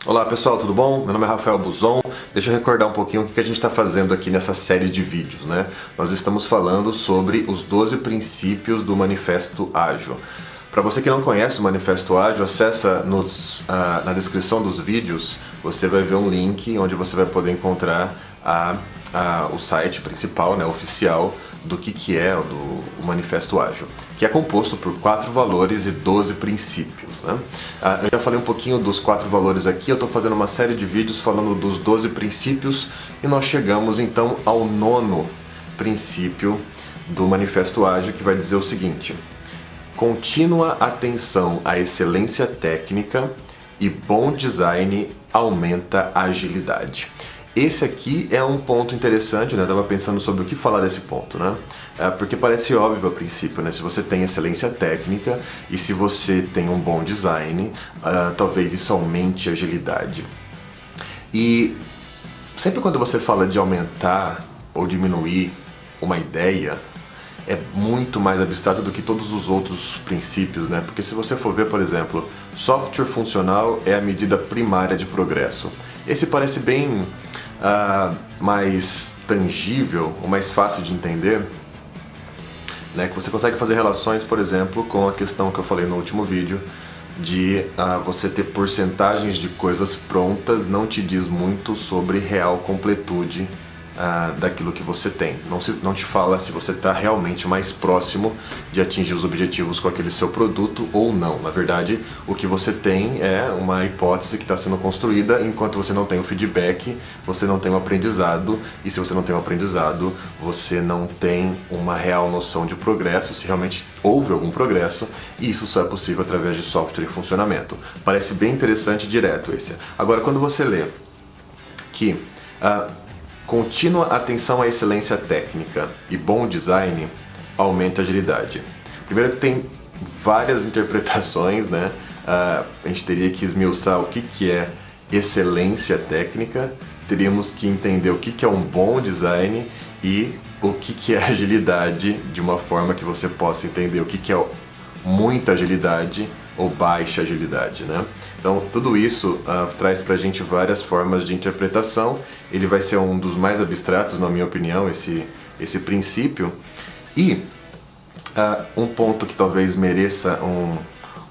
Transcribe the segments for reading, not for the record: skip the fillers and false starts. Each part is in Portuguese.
Olá pessoal, tudo bom? Meu nome é Rafael Buzon. Deixa eu recordar um pouquinho o que a gente está fazendo aqui nessa série de vídeos, né? Nós estamos falando sobre os 12 princípios do Manifesto Ágil. Para você que não conhece o Manifesto Ágil, acessa na descrição dos vídeos, você vai ver um link onde você vai poder encontrar o site principal, né, oficial, do que é o Manifesto Ágil, que é composto por 4 valores e 12 princípios, né? Eu já falei um pouquinho dos 4 valores aqui, eu estou fazendo uma série de vídeos falando dos 12 princípios e nós chegamos então ao 9º princípio do Manifesto Ágil, que vai dizer o seguinte: contínua atenção à excelência técnica e bom design aumenta a agilidade. Esse aqui é um ponto interessante, né? Eu estava pensando sobre o que falar desse ponto, né? Porque parece óbvio a princípio, né? Se você tem excelência técnica e se você tem um bom design, talvez isso aumente a agilidade. E sempre quando você fala de aumentar ou diminuir uma ideia, é muito mais abstrato do que todos os outros princípios, né? Porque se você for ver, por exemplo, software funcional é a medida primária de progresso. Esse parece bem mais tangível, ou mais fácil de entender, né? Que você consegue fazer relações, por exemplo, com a questão que eu falei no último vídeo, de você ter porcentagens de coisas prontas não te diz muito sobre real completude daquilo que você tem. Não te fala se você está realmente mais próximo de atingir os objetivos com aquele seu produto ou não. Na verdade, o que você tem é uma hipótese que está sendo construída. Enquanto você não tem o feedback, você não tem o aprendizado, e se você não tem o aprendizado, você não tem uma real noção de progresso, se realmente houve algum progresso, e isso só é possível através de software e funcionamento. Parece bem interessante e direto esse. Agora, quando você lê que contínua atenção à excelência técnica e bom design aumenta a agilidade. Primeiro que tem várias interpretações, né? A gente teria que esmiuçar o que é excelência técnica, teríamos que entender o que é um bom design e o que é agilidade, de uma forma que você possa entender o que é muita agilidade ou baixa agilidade, né? Então tudo isso traz pra gente várias formas de interpretação. Ele vai ser um dos mais abstratos, na minha opinião, esse princípio. E um ponto que talvez mereça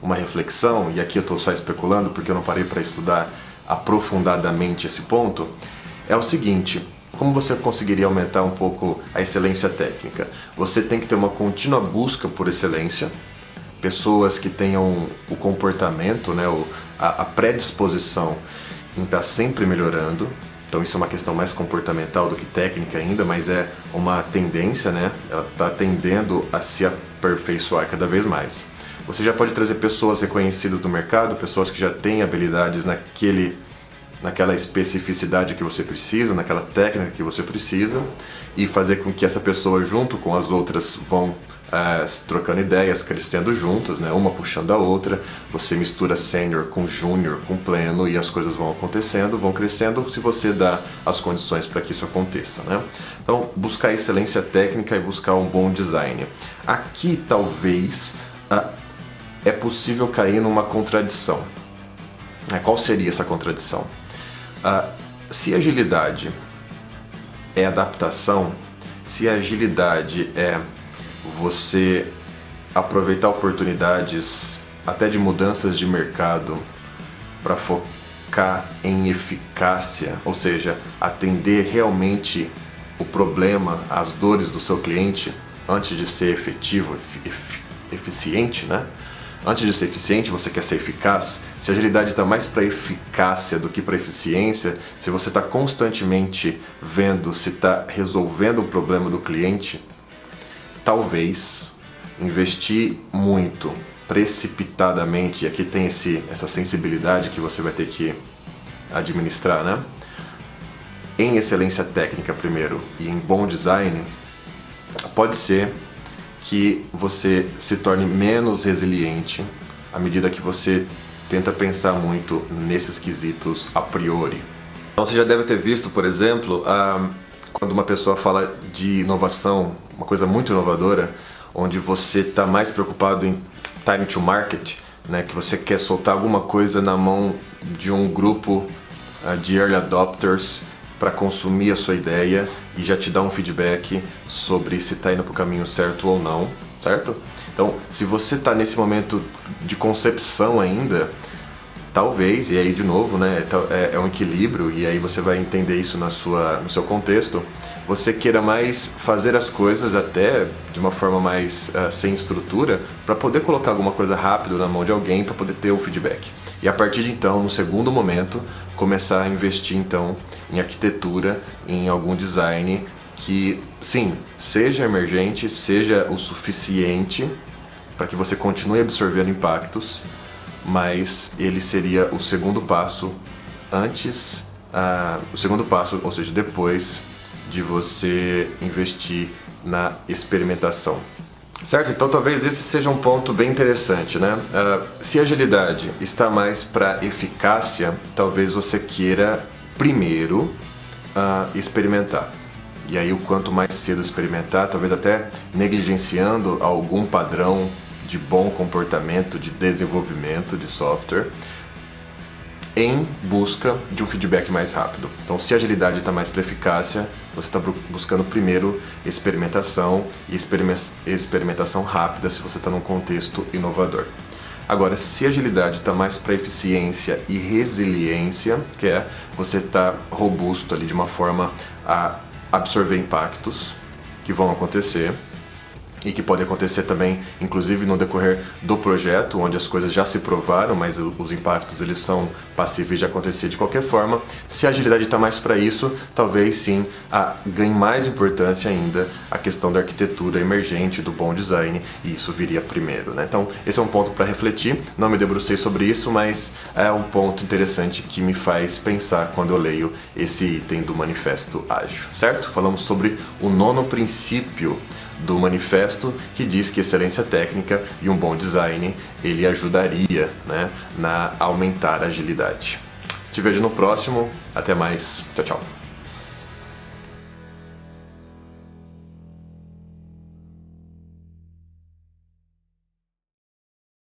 uma reflexão, e aqui eu estou só especulando porque eu não parei para estudar aprofundadamente esse ponto, é o seguinte: como você conseguiria aumentar um pouco a excelência técnica? Você tem que ter uma contínua busca por excelência, pessoas que tenham o comportamento, né, a predisposição em estar sempre melhorando. Então isso é uma questão mais comportamental do que técnica ainda, mas é uma tendência, né? Ela está tendendo a se aperfeiçoar cada vez mais. Você já pode trazer pessoas reconhecidas do mercado, pessoas que já têm habilidades naquela especificidade que você precisa, naquela técnica que você precisa, e fazer com que essa pessoa, junto com as outras, vão trocando ideias, crescendo juntas, né? Uma puxando a outra. Você mistura sênior com júnior, com pleno, e as coisas vão acontecendo, vão crescendo, se você dá as condições para que isso aconteça, né? Então, buscar excelência técnica e buscar um bom design. Aqui, talvez, é possível cair numa contradição. Qual seria essa contradição? Se agilidade é adaptação, se a agilidade é você aproveitar oportunidades até de mudanças de mercado para focar em eficácia, ou seja, atender realmente o problema, as dores do seu cliente, antes de ser efetivo, eficiente, né? Antes de ser eficiente, você quer ser eficaz. Se a agilidade está mais para eficácia do que para eficiência, se você está constantemente vendo se está resolvendo o problema do cliente, talvez investir muito, precipitadamente, e aqui tem essa sensibilidade que você vai ter que administrar, né? Em excelência técnica primeiro e em bom design, pode ser que você se torne menos resiliente à medida que você tenta pensar muito nesses quesitos a priori. Então você já deve ter visto, por exemplo, quando uma pessoa fala de inovação, uma coisa muito inovadora, onde você está mais preocupado em time to market, né, que você quer soltar alguma coisa na mão de um grupo de early adopters para consumir a sua ideia e já te dar um feedback sobre se está indo para o caminho certo ou não, certo? Então, se você está nesse momento de concepção ainda, talvez, e aí de novo, né, é um equilíbrio, e aí você vai entender isso no seu contexto, você queira mais fazer as coisas até de uma forma mais sem estrutura, para poder colocar alguma coisa rápido na mão de alguém para poder ter o feedback. E a partir de então, no segundo momento, começar a investir então em arquitetura, em algum design que, sim, seja emergente, seja o suficiente para que você continue absorvendo impactos, mas ele seria o segundo passo antes, o segundo passo, ou seja, depois de você investir na experimentação. Certo? Então talvez esse seja um ponto bem interessante, né? Se a agilidade está mais para eficácia, talvez você queira primeiro experimentar. E aí o quanto mais cedo experimentar, talvez até negligenciando algum padrão de bom comportamento, de desenvolvimento de software, em busca de um feedback mais rápido. Então, se a agilidade está mais para eficácia, você está buscando primeiro experimentação e experimentação rápida se você está num contexto inovador. Agora, se a agilidade está mais para eficiência e resiliência, que é você estar robusto ali de uma forma a absorver impactos que vão acontecer, e que pode acontecer também, inclusive no decorrer do projeto, onde as coisas já se provaram, mas os impactos eles são passíveis de acontecer de qualquer forma. Se a agilidade está mais para isso, talvez sim ganhe mais importância ainda a questão da arquitetura emergente, do bom design, e isso viria primeiro, né? Então esse é um ponto para refletir, não me debrucei sobre isso, mas é um ponto interessante que me faz pensar quando eu leio esse item do Manifesto Ágil, certo? Falamos sobre o 9º princípio do manifesto, que diz que excelência técnica e um bom design ele ajudaria, né, na aumentar a agilidade. Te vejo no próximo, até mais, tchau, tchau.